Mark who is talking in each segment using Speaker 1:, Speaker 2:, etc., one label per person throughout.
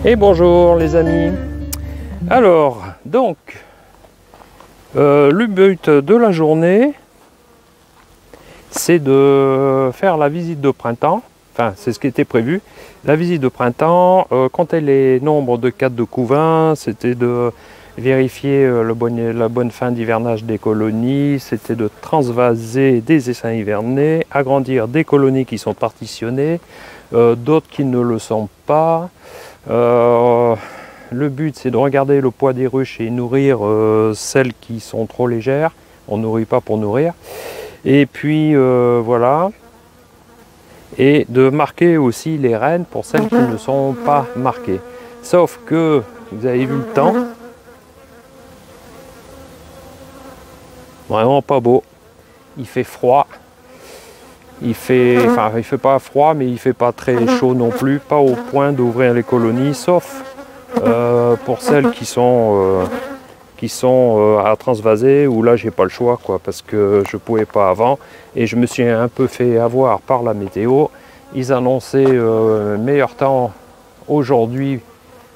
Speaker 1: Et bonjour les amis. Alors, donc, le but de la journée, c'est de faire la visite de printemps. Enfin, c'est ce qui était prévu. La visite de printemps, compter les nombres de cadres de couvain, c'était de vérifier la bonne fin d'hivernage des colonies, c'était de transvaser des essaims hivernés, agrandir des colonies qui sont partitionnées, d'autres qui ne le sont pas. Le but, c'est de regarder le poids des ruches et nourrir celles qui sont trop légères. On ne nourrit pas pour nourrir. Et puis voilà. Et de marquer aussi les rennes pour celles qui ne sont pas marquées. Sauf que, vous avez vu le temps, vraiment pas beau. Il fait froid. Il fait pas froid, mais il fait pas très chaud non plus. Pas au point d'ouvrir les colonies, sauf pour celles qui sont à transvaser, où là j'ai pas le choix, quoi, parce que je pouvais pas avant. Et je me suis un peu fait avoir par la météo. Ils annonçaient meilleur temps aujourd'hui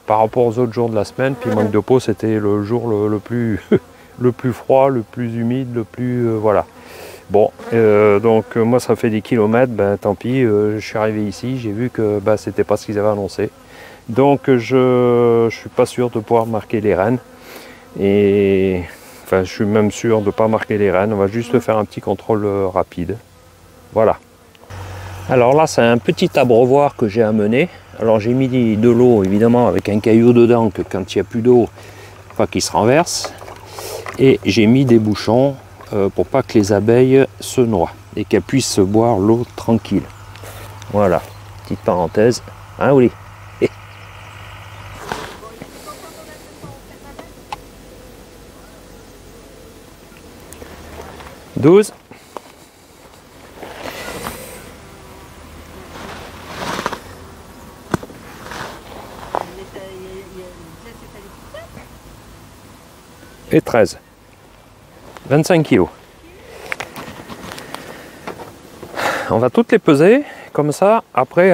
Speaker 1: par rapport aux autres jours de la semaine. Puis manque de peau, c'était le jour le plus le plus froid, le plus humide, le plus voilà. Bon, donc moi ça fait des kilomètres, ben tant pis, je suis arrivé ici, j'ai vu que ben, c'était pas ce qu'ils avaient annoncé. Donc je suis pas sûr de pouvoir marquer les rennes. Et enfin je suis même sûr de ne pas marquer les rennes, on va juste faire un petit contrôle rapide. Voilà. Alors là c'est un petit abreuvoir que j'ai amené. Alors j'ai mis de l'eau évidemment avec un caillou dedans que quand il n'y a plus d'eau, pas qu'il se renverse. Et j'ai mis des bouchons pour pas que les abeilles se noient et qu'elles puissent boire l'eau tranquille. Voilà, petite parenthèse. Hein, oui. 12. Et 13. 25 kilos. On va toutes les peser, comme ça, après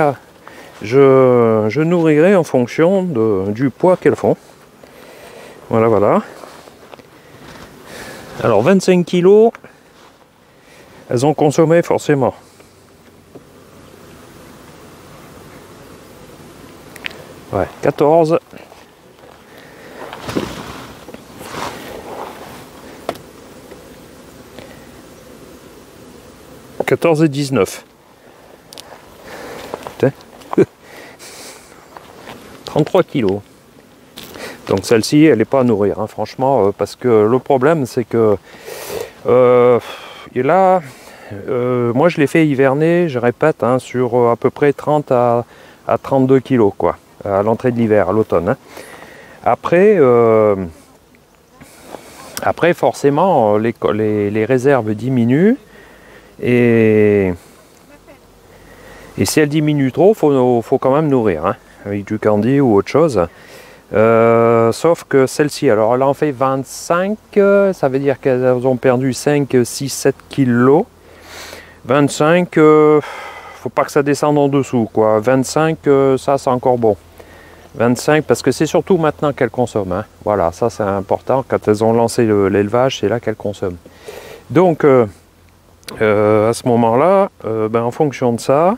Speaker 1: je nourrirai en fonction du poids qu'elles font. Voilà, voilà. Alors 25 kilos, elles ont consommé forcément. Ouais, 14. 14 et 19. 33 kilos. Donc celle-ci, elle n'est pas à nourrir, hein, franchement, parce que le problème, c'est que et là, moi je l'ai fait hiverner, je répète, hein, sur à peu près 30 à 32 kilos, quoi, à l'entrée de l'hiver, à l'automne. Hein. Après, forcément, les réserves diminuent. Et si elle diminue trop, faut quand même nourrir, hein, avec du candy ou autre chose. Sauf que celle-ci, alors elle en fait 25, ça veut dire qu'elles ont perdu 5, 6, 7 kilos. 25, faut pas que ça descende en dessous, quoi. 25, ça c'est encore bon. 25, parce que c'est surtout maintenant qu'elles consomment. Hein. Voilà, ça c'est important. Quand elles ont lancé l'élevage, c'est là qu'elles consomment. Donc, à ce moment-là, en fonction de ça,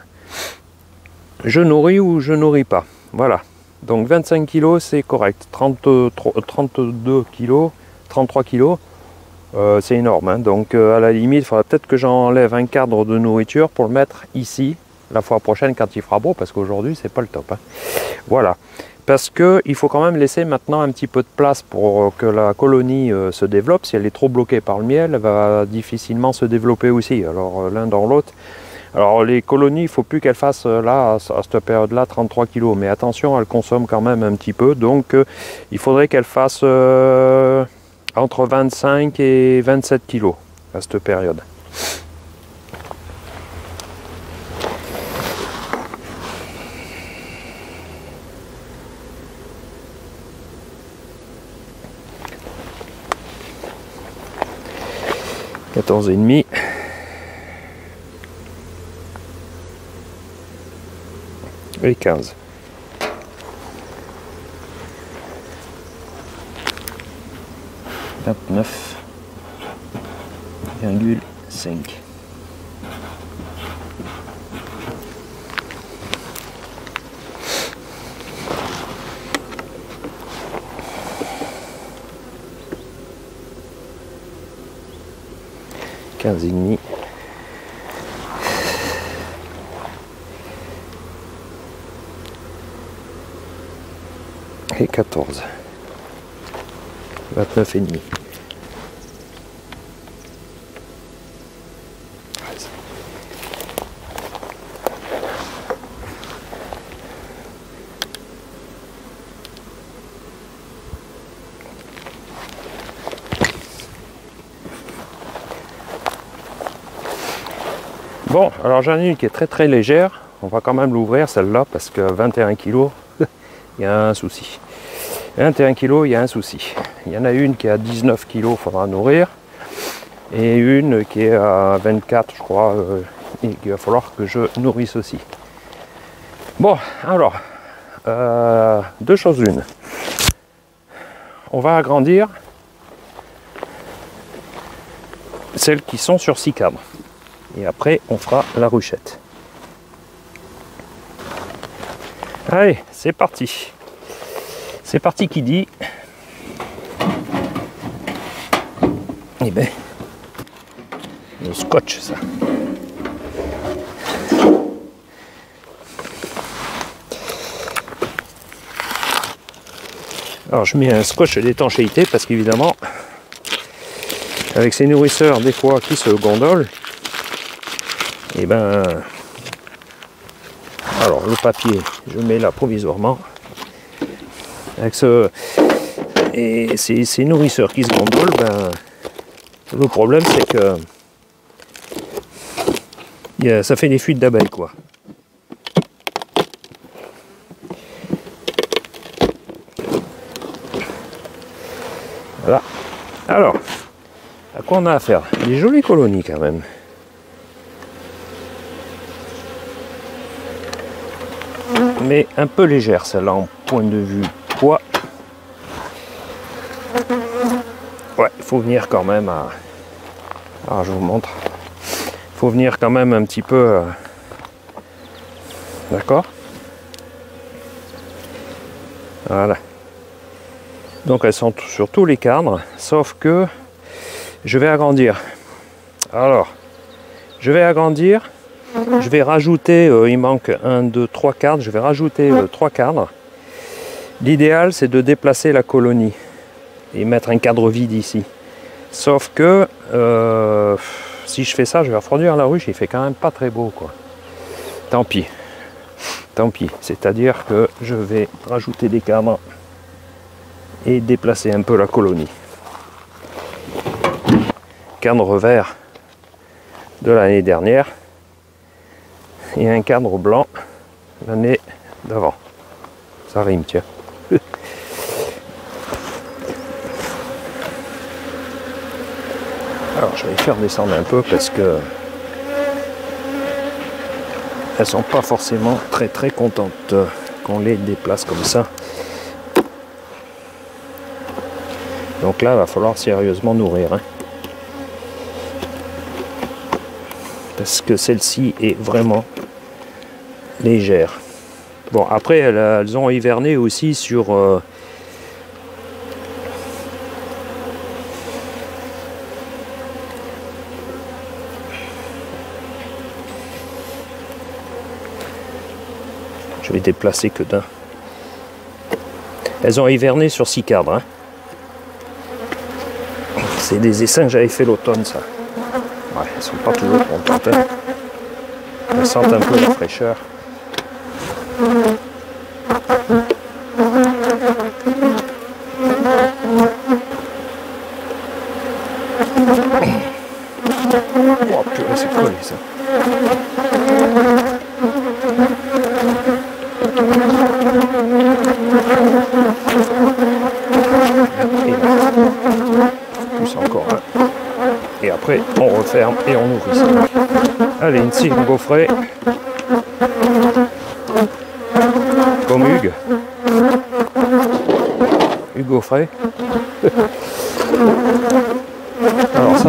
Speaker 1: je nourris ou je nourris pas. Voilà. Donc 25 kg, c'est correct. 32 kg, 33 kg, c'est énorme. Hein. Donc à la limite, il faudra peut-être que j'enlève un cadre de nourriture pour le mettre ici, la fois prochaine quand il fera beau, parce qu'aujourd'hui, c'est pas le top. Hein. Voilà. Parce qu'il faut quand même laisser maintenant un petit peu de place pour que la colonie se développe. Si elle est trop bloquée par le miel, elle va difficilement se développer aussi. Alors l'un dans l'autre. Alors les colonies, il ne faut plus qu'elles fassent là, à cette période-là, 33 kg. Mais attention, elles consomment quand même un petit peu. Donc il faudrait qu'elles fassent entre 25 et 27 kg à cette période. « 14,5 » et 15. 29,5. Et demi. Et 14. 29 et demi. Bon, alors j'en ai une qui est très légère. On va quand même l'ouvrir celle-là parce que 21 kg, il y a un souci. 21 kg, il y a un souci. Il y en a une qui est à 19 kg, il faudra nourrir. Et une qui est à 24, je crois, et qu'il va falloir que je nourrisse aussi. Bon, alors, deux choses l'une. On va agrandir celles qui sont sur 6 cadres. Et après, on fera la ruchette. Allez, c'est parti. C'est parti qui dit. Eh ben, le scotch, ça. Alors, je mets un scotch d'étanchéité parce qu'évidemment, avec ces nourrisseurs, des fois, qui se gondolent, et ben, alors le papier, je mets là provisoirement. Avec et ces nourrisseurs qui se gondolent, ben, le problème c'est que ça fait des fuites d'abeilles, quoi. Voilà. Alors, à quoi on a affaire? Des jolies colonies quand même. Mais un peu légère celle-là en point de vue poids. Ouais, il faut venir quand même à... Alors je vous montre. Il faut venir quand même un petit peu... D'accord? Voilà. Donc elles sont sur tous les cadres, sauf que je vais agrandir. Alors, je vais agrandir. Je vais rajouter, il manque 1, 2, 3 cadres, je vais rajouter 3 cadres. L'idéal c'est de déplacer la colonie et mettre un cadre vide ici. Sauf que si je fais ça, je vais refroidir la ruche, il fait quand même pas très beau, quoi. Tant pis. Tant pis. C'est-à-dire que je vais rajouter des cadres et déplacer un peu la colonie. Cadre vert de l'année dernière. Et un cadre blanc l'année d'avant. Ça rime, tiens. Alors je vais les faire descendre un peu parce que elles sont pas forcément très contentes qu'on les déplace comme ça. Donc là, il va falloir sérieusement nourrir, hein. Parce que celle-ci est vraiment légère. Bon, après elles ont hiverné aussi sur je vais déplacer que d'un. Elles ont hiverné sur 6 cadres, hein. C'est des essaims que j'avais fait l'automne, ça. Ouais, elles sont pas toujours contentes, hein. Elles sentent un peu la fraîcheur. Oh, purée, c'est collé, ça. Plus encore, hein. Et après, on referme et on ouvre ça. Allez, une cible gaufrée. Comme Hugues. Hugues Gaufret.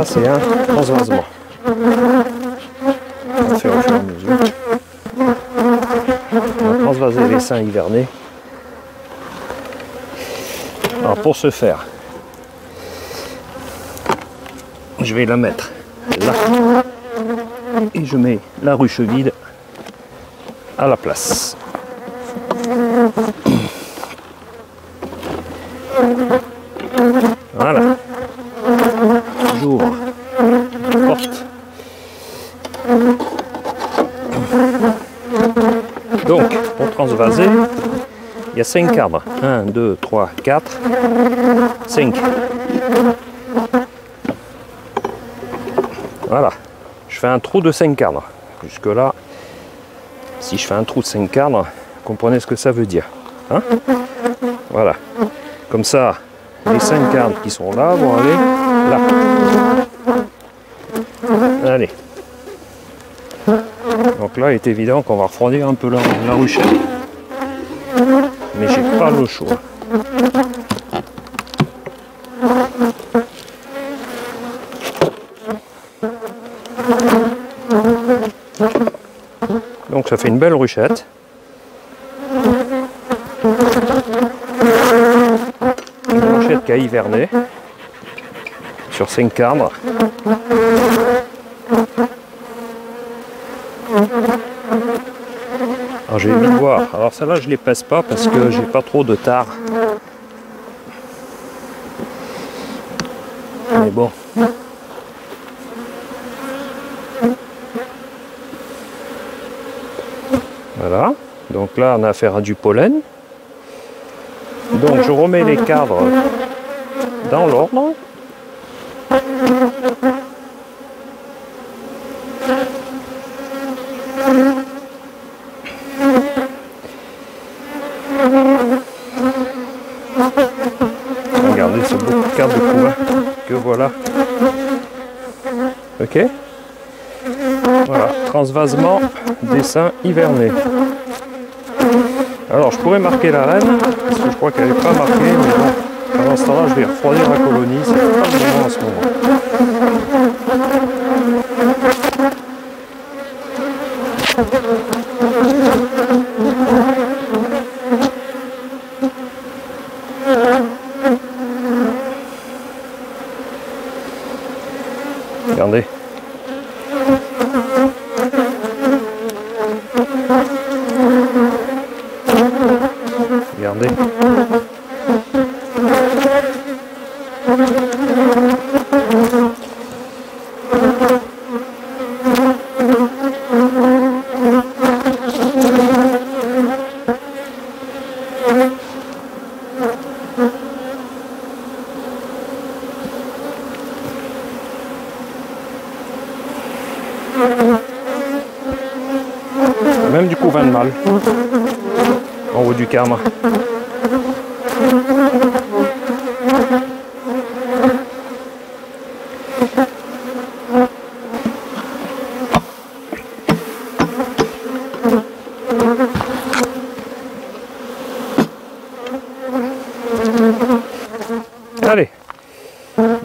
Speaker 1: c'est un transvasement. On va faire au fur et à mesure. On va transvaser l'essaim hiverné. Alors pour ce faire, je vais la mettre là. Et je mets la ruche vide à la place. Voilà. J'ouvre la porte. Donc, pour transvaser, il y a 5 cadres. 1, 2, 3, 4, 5. Voilà. Je fais un trou de 5 cadres. Jusque là, si je fais un trou de 5 cadres, vous comprenez ce que ça veut dire. Hein? Voilà. Comme ça, les 5 cadres qui sont là vont aller là. Allez. Donc là, il est évident qu'on va refroidir un peu la ruchette. Mais j'ai pas le choix. Donc ça fait une belle ruchette. Une ruchette qui a hiverné sur 5 cadres. Alors je vais vite voir. Alors celle-là je les pèse pas parce que j'ai pas trop de tard. Mais bon. Voilà. Donc là on a affaire à du pollen. Donc je remets les cadres dans l'ordre. Regardez ce beau cadre de couvert que voilà. Ok. Voilà, transvasement d'essaim hiverné. Alors je pourrais marquer la reine, parce que je crois qu'elle n'est pas marquée, mais bon, pendant ce temps-là je vais refroidir la colonie, c'est pas le moment en ce moment. Regardez. Regardez. Même du couvain de mâle en haut du cadre. Allez,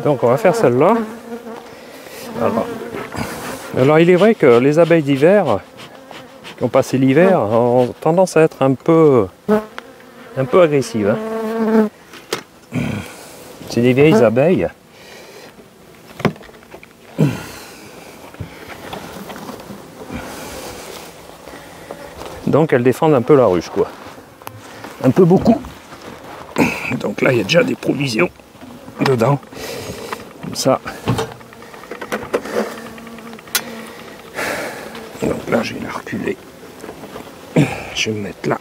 Speaker 1: donc on va faire celle-là. Alors il est vrai que les abeilles d'hiver qui ont passé l'hiver ont tendance à être un peu agressives. Hein. C'est des vieilles abeilles. Donc elles défendent un peu la ruche, quoi. Un peu beaucoup. Donc là il y a déjà des provisions dedans. Comme ça. Donc là je vais la reculer. Je vais me mettre là.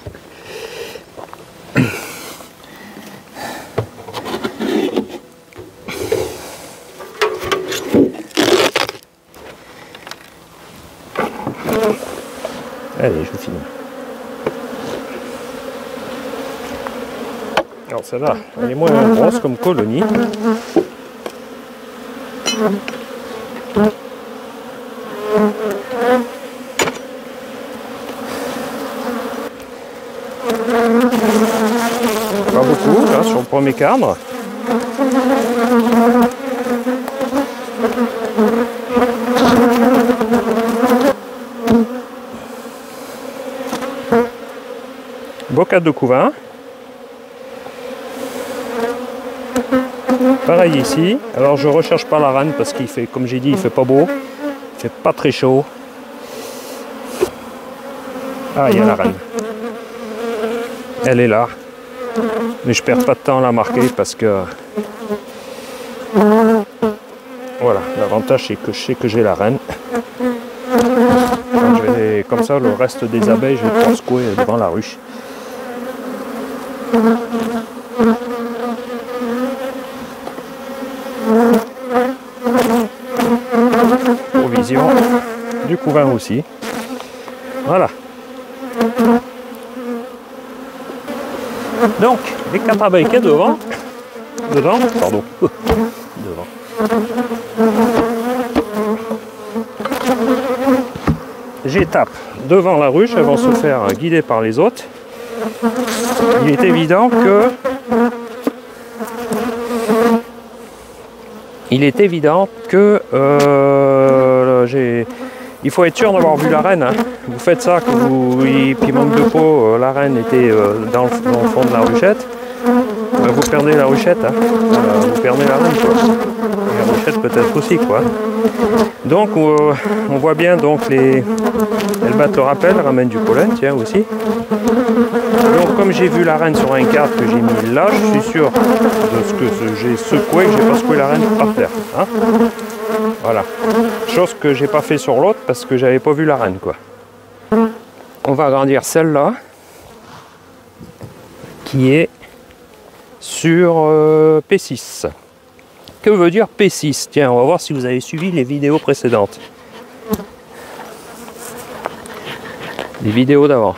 Speaker 1: Allez, je finis. Alors celle-là, elle est moins grosse comme colonie. Pas beaucoup, là, sur le premier cadre. bocade de couvain. Pareil ici. Alors je recherche pas la renne parce qu'il fait, comme j'ai dit, il fait pas beau. Il fait pas très chaud. Ah, il y a la renne. Elle est là. Mais je perds pas de temps à la marquer parce que... Voilà, l'avantage c'est que je sais que j'ai la reine. Donc, comme ça, le reste des abeilles, je vais pouvoir secouer devant la ruche. Provision du couvain aussi. Voilà. Donc, les 4 abeilles qu'il y a devant, pardon, devant. J'étape devant la ruche, elles vont se faire guider par les autres. Il est évident que il faut être sûr d'avoir vu la reine. Hein. Vous faites ça, que puis manque de peau, la reine était dans le fond de la ruchette. Vous perdez la ruchette, hein. Vous perdez la reine, quoi. Et la ruchette peut-être aussi, quoi. Donc on voit bien donc elles battent le rappel, ramènent du pollen, tiens aussi. Donc comme j'ai vu la reine sur un cadre que j'ai mis là, je suis sûr de ce que j'ai secoué, que j'ai pas secoué la reine par terre. Hein. Voilà. Chose que j'ai pas fait sur l'autre parce que j'avais pas vu la reine, quoi. On va agrandir celle-là qui est sur P6. Que veut dire P6? Tiens, on va voir si vous avez suivi les vidéos précédentes. Les vidéos d'avant.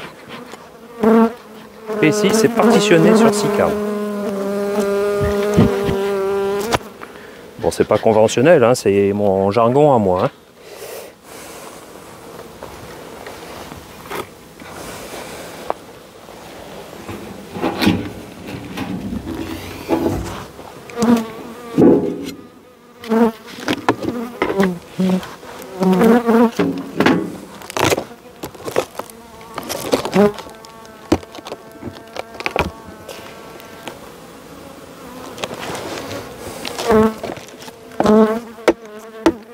Speaker 1: P6 c'est partitionné sur 6 cadres. Bon, c'est pas conventionnel, hein, c'est mon jargon à moi. Hein.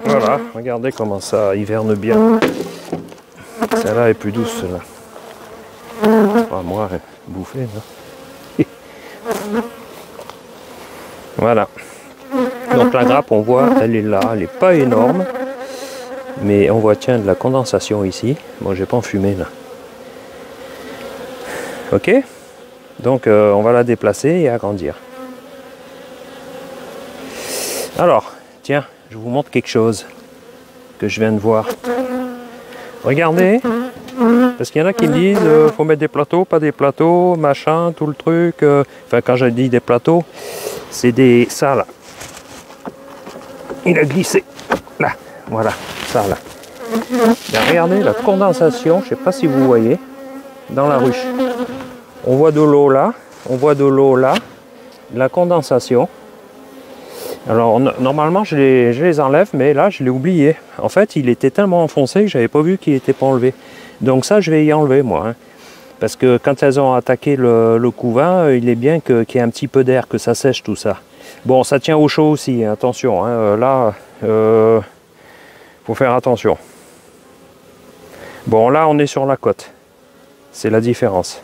Speaker 1: Voilà, regardez comment ça hiverne bien. Celle-là est plus douce, là. Pas moi, bouffée, là. Voilà. Donc la grappe, on voit, elle est là, elle n'est pas énorme. Mais on voit, tiens, de la condensation ici. Bon, j'ai pas enfumé, là. Ok? Donc, on va la déplacer et agrandir. Alors, tiens, je vous montre quelque chose que je viens de voir. Regardez, parce qu'il y en a qui me disent faut mettre des plateaux, pas des plateaux, machin, tout le truc. Enfin, quand je dis des plateaux, c'est des... ça là. Il a glissé. Là, voilà, ça là. Bien, regardez la condensation, je ne sais pas si vous voyez, dans la ruche. On voit de l'eau là, on voit de l'eau là, de la condensation. Alors normalement je les enlève, mais là je l'ai oublié. En fait il était tellement enfoncé que j'avais pas vu qu'il n'était pas enlevé. Donc ça je vais y enlever moi. Hein. Parce que quand elles ont attaqué le couvain, il est bien qu'il y ait un petit peu d'air, que ça sèche tout ça. Bon, ça tient au chaud aussi, attention. Hein. Là, faut faire attention. Bon, là on est sur la côte. C'est la différence.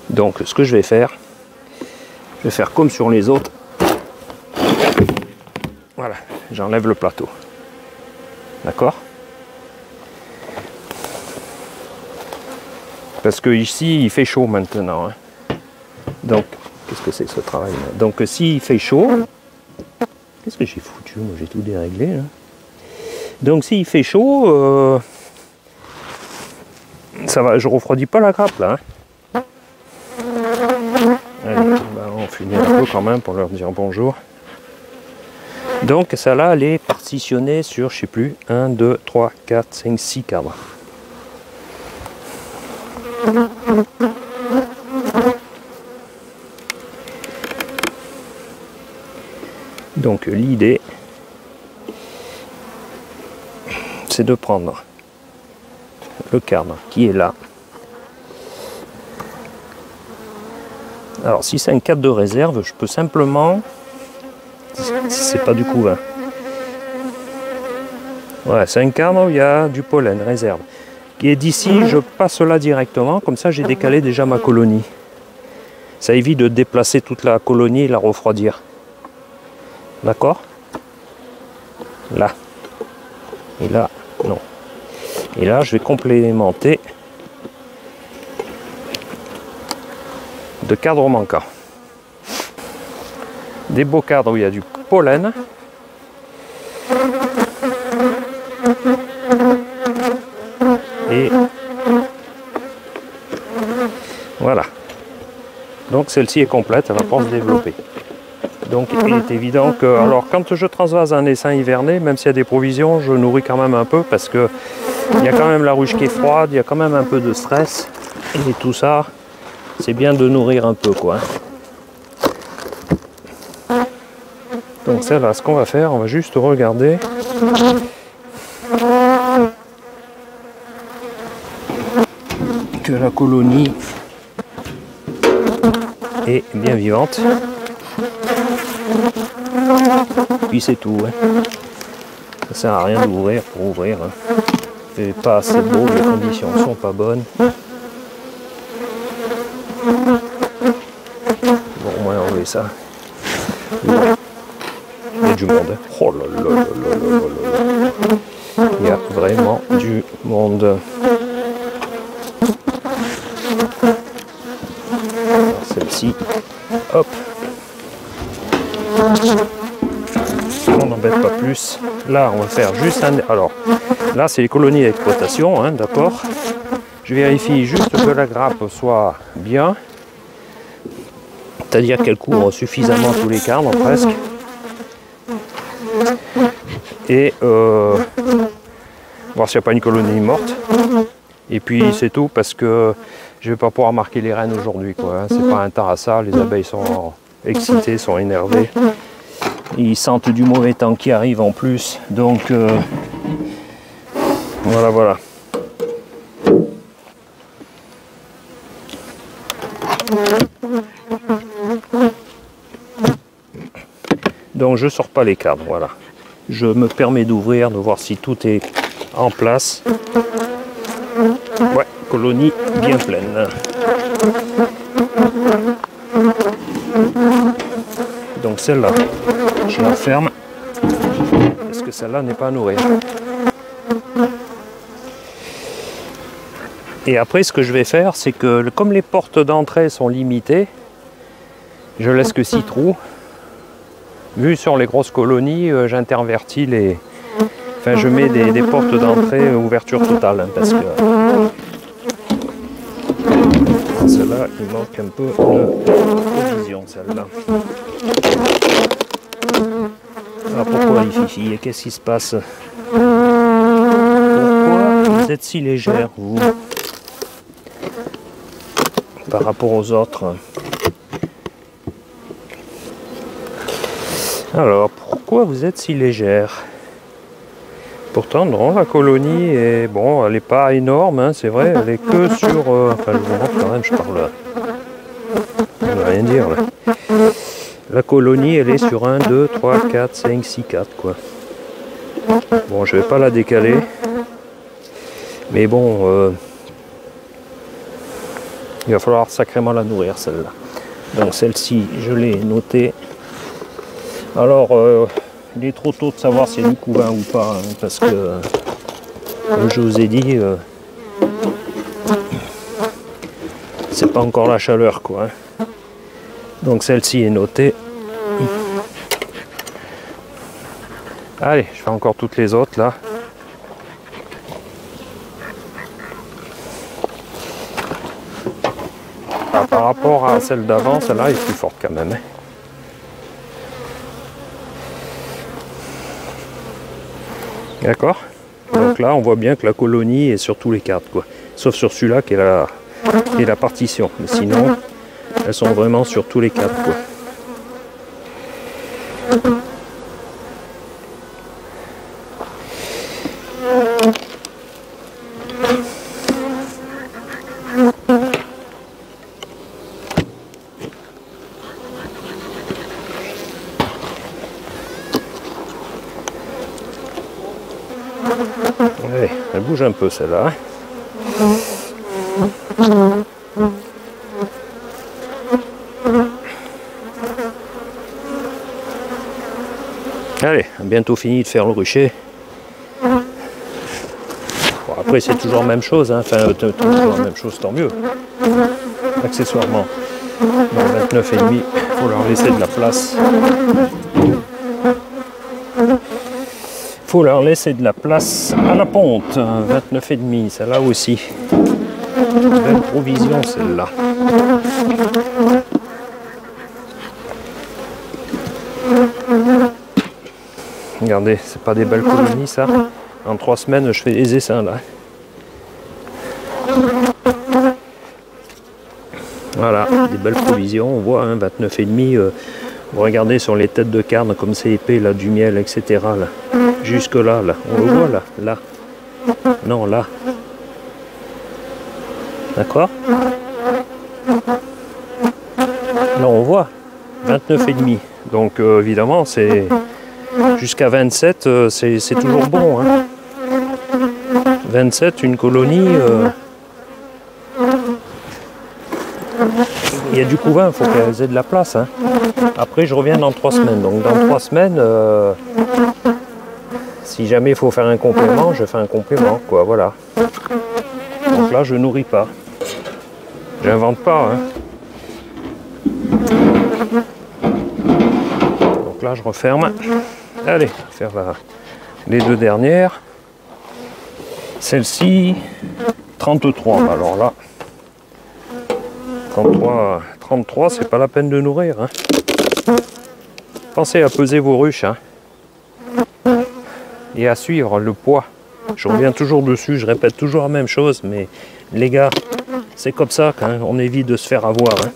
Speaker 1: Donc ce que je vais faire comme sur les autres. Voilà, j'enlève le plateau. D'accord? Parce que ici il fait chaud maintenant. Hein. Donc, qu'est-ce que c'est que ce travail là? Donc s'il fait chaud, qu'est-ce que j'ai foutu? Moi j'ai tout déréglé là. Donc s'il fait chaud, ça va, je refroidis pas la grappe là. Hein. Allez, on finit un peu quand même pour leur dire bonjour. Donc celle-là, elle est partitionnée sur, je sais plus, 1, 2, 3, 4, 5, 6 cadres. Donc l'idée, c'est de prendre le cadre qui est là. Alors si c'est un cadre de réserve, je peux simplement, c'est pas du couvain. Ouais, c'est un cadre où il y a du pollen réserve. Qui est d'ici, je passe là directement, comme ça j'ai décalé déjà ma colonie. Ça évite de déplacer toute la colonie et la refroidir. D'accord? Là. Et là, non. Et là, je vais complémenter de cadres manquants. Des beaux cadres où il y a du pollen. Et voilà. Donc celle-ci est complète, elle va pas se développer. Donc il est évident que, alors quand je transvase un essaim hiverné, même s'il y a des provisions, je nourris quand même un peu parce que il y a quand même la ruche qui est froide, il y a quand même un peu de stress. Et tout ça, c'est bien de nourrir un peu quoi. Donc celle-là, ce qu'on va faire, on va juste regarder. Que la colonie est bien vivante. Puis c'est tout. Hein. Ça sert à rien d'ouvrir pour ouvrir. Hein. C'est pas assez beau, les conditions ne sont pas bonnes. Bon, au moins enlever ça. Il y a du monde. Hein. Oh là là là là là là. Il y a vraiment du monde. Celle-ci, hop. On n'embête pas plus. Là, on va faire juste un... Alors, là, c'est les colonies d'exploitation, hein, d'accord. Je vérifie juste que la grappe soit bien. C'est-à-dire qu'elle couvre suffisamment tous les cadres, presque. Et voir s'il n'y a pas une colonie morte. Et puis, c'est tout, parce que je vais pas pouvoir marquer les reines aujourd'hui, quoi. Hein. C'est pas un temps à ça, les abeilles sont excitées, sont énervées. Ils sentent du mauvais temps qui arrive en plus, donc voilà, voilà. Donc je sors pas les cadres, voilà. Je me permets d'ouvrir, de voir si tout est en place. Ouais, colonie bien pleine. Donc celle-là, je la ferme parce que celle-là n'est pas à nourrir. Et après, ce que je vais faire, c'est que comme les portes d'entrée sont limitées, je laisse que 6 trous. Vu sur les grosses colonies, j'intervertis les... Enfin, je mets des portes d'entrée ouverture totale, hein, parce que celle-là, il manque un peu de provision, celle-là. Alors pourquoi les filles? Qu'est-ce qui se passe? Pourquoi vous êtes si légère, vous, par rapport aux autres? Alors, pourquoi vous êtes si légère? Pourtant, non, la colonie est... Bon, elle n'est pas énorme, hein, c'est vrai, elle est que sur... Enfin, je vous montre quand même, je parle... Je ne veux rien dire, là. La colonie, elle est sur 1, 2, 3, 4, 5, 6, 4, quoi. Bon, je vais pas la décaler. Mais bon, il va falloir sacrément la nourrir, celle-là. Donc, celle-ci, je l'ai notée. Alors, il est trop tôt de savoir si c'est du couvain ou pas, hein, parce que, comme je vous ai dit, c'est pas encore la chaleur, quoi. Hein. Donc celle-ci est notée. Allez, je fais encore toutes les autres, là. Ah, par rapport à celle d'avant, celle-là est plus forte quand même. Hein. D'accord? Donc là, on voit bien que la colonie est sur tous les cadres, quoi. Sauf sur celui-là qui est la partition. Mais sinon, elles sont vraiment sur tous les cadres, quoi. Allez, elle bouge un peu celle-là. Allez, bientôt fini de faire le rucher. Bon, après c'est toujours la même chose, hein. Enfin toujours la même chose, tant mieux. Accessoirement. Bon, 29,5, il faut leur laisser de la place. Faut leur laisser de la place à la ponte. 29,5, celle-là aussi. Belle provision celle-là. Regardez, c'est pas des belles colonies ça. En 3 semaines, je fais des essaims là. Voilà, des belles provisions. On voit, hein, 29,5. Vous regardez sur les têtes de carne comme c'est épais là, du miel, etc. Là. Jusque là, là. On le voit là, là. Non, là. D'accord? Là, on voit 29,5. Donc évidemment, c'est jusqu'à 27, c'est toujours bon. Hein. 27, une colonie. Il y a du couvain, il faut qu'elles aient de la place. Hein. Après, je reviens dans 3 semaines. Donc dans 3 semaines, si jamais il faut faire un complément, je fais un complément, quoi. Voilà. Donc là, je nourris pas. J'invente pas. Hein. Donc là, je referme. Allez, faire les 2 dernières. Celle-ci, 33. Alors là, 33, c'est pas la peine de nourrir. Hein. Pensez à peser vos ruches. Hein. Et à suivre le poids. Je reviens toujours dessus, je répète toujours la même chose, mais les gars, c'est comme ça qu'on évite de se faire avoir. Hein.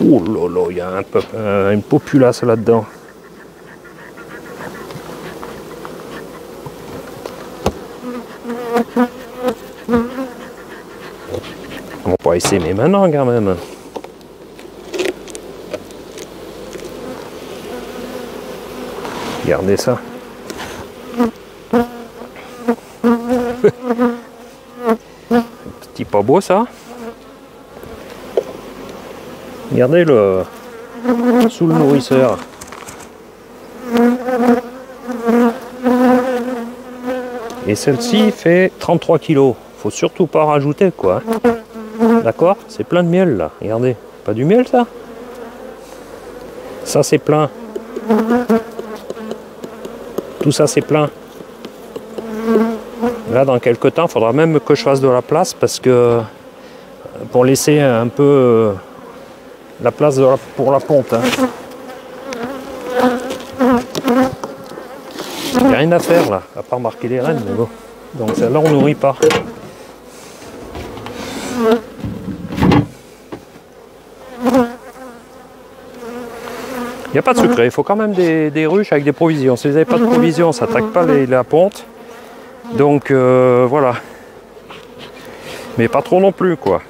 Speaker 1: Oh là là, il y a une populace là-dedans. On va pas essayer, mais maintenant quand même. Regardez ça. Petit pas beau ça. Regardez-le sous le nourrisseur. Et celle-ci fait 33 kg. Faut surtout pas rajouter quoi. D'accord? C'est plein de miel là. Regardez. Pas du miel ça? Ça c'est plein. Tout ça c'est plein. Là dans quelques temps, il faudra même que je fasse de la place parce que pour laisser un peu la place pour la ponte. Hein. Il n'y a rien à faire là, à part marquer les rennes, mais bon. Donc celle-là on nourrit pas. Il n'y a pas de secret, il faut quand même des ruches avec des provisions. Si vous n'avez pas de provisions, ça n'attaque pas la ponte. Donc voilà. Mais pas trop non plus quoi.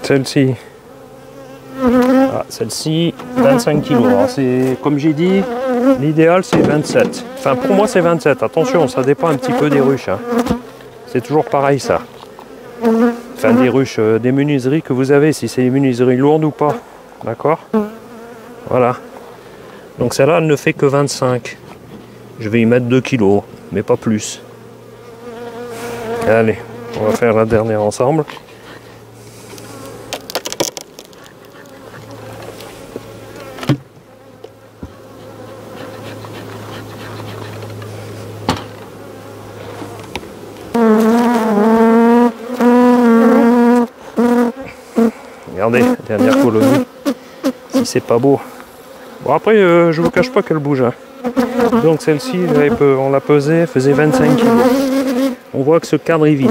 Speaker 1: Celle-ci. Ah, celle-ci, 25 kg. Alors c'est comme j'ai dit, l'idéal c'est 27. Enfin pour moi c'est 27. Attention, ça dépend un petit peu des ruches. Hein. C'est toujours pareil ça. Enfin des ruches, des menuiseries que vous avez, si c'est des menuiseries lourdes ou pas. D'accord? Voilà. Donc celle-là, elle ne fait que 25. Je vais y mettre 2 kg, mais pas plus. Allez, on va faire la dernière ensemble. Regardez, dernière colonie. Si c'est pas beau. Bon après, je vous cache pas qu'elle bouge. Hein. Donc celle-ci, on l'a pesée, elle faisait 25 kg. On voit que ce cadre est vide.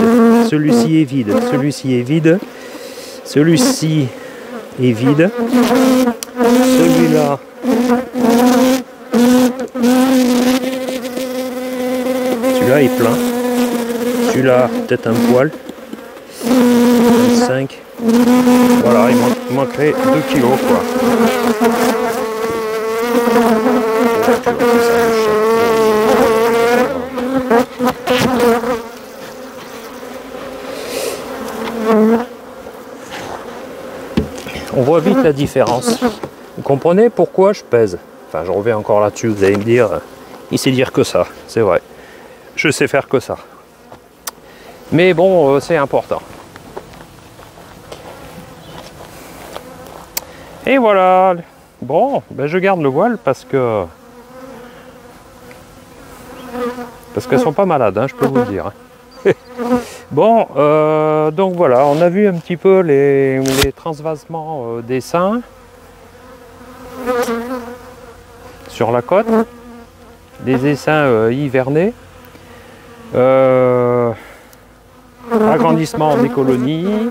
Speaker 1: Celui-ci est vide. Celui-ci est vide. Celui-ci est vide. Celui-là. Celui-là est plein. Celui-là, peut-être un poil. 25. Voilà, il manquerait 2 kg quoi. la différence. Vous comprenez pourquoi je pèse? Enfin, je reviens encore là-dessus, vous allez me dire, il sait dire que ça, c'est vrai. Je sais faire que ça. Mais bon, c'est important. Et voilà. Bon, ben je garde le voile parce qu'elles sont pas malades, hein, je peux vous le dire. Bon, donc voilà, on a vu un petit peu les transvasements des seins sur la côte, des essaims hivernés, agrandissement des colonies,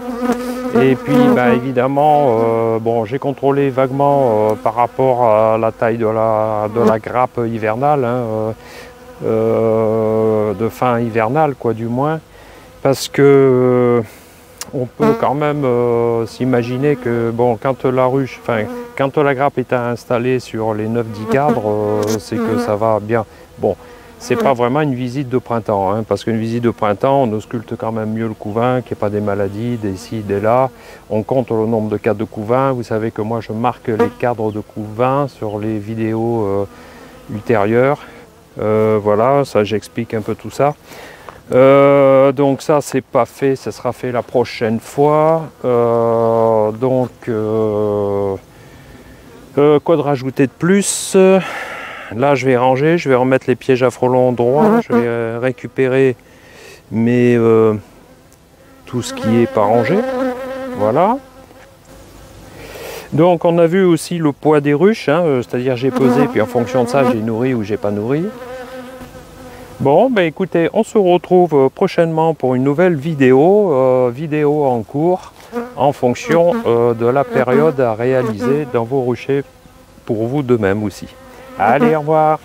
Speaker 1: et puis bah, évidemment, bon, j'ai contrôlé vaguement par rapport à la taille de la grappe hivernale, hein, de fin hivernale quoi du moins, parce que on peut quand même s'imaginer que bon, quand la ruche, enfin quand la grappe est installée sur les 9-10 cadres, c'est que ça va bien. Bon, c'est pas vraiment une visite de printemps, hein, parce qu'une visite de printemps, on ausculte quand même mieux le couvain, qu'il n'y ait pas des maladies, des ci, des là. On compte le nombre de cadres de couvain. Vous savez que moi je marque les cadres de couvain sur les vidéos ultérieures. Voilà, ça j'explique un peu tout ça. Donc ça c'est pas fait, ça sera fait la prochaine fois. Quoi de rajouter de plus? Là je vais ranger, je vais remettre les pièges à frelons droits, je vais récupérer tout ce qui est pas rangé. Voilà. Donc on a vu aussi le poids des ruches, hein, c'est-à-dire j'ai pesé, puis en fonction de ça j'ai nourri ou j'ai pas nourri. Bon, ben écoutez, on se retrouve prochainement pour une nouvelle vidéo, vidéo en cours, en fonction de la période à réaliser dans vos ruchers, pour vous de même aussi. Allez, au revoir!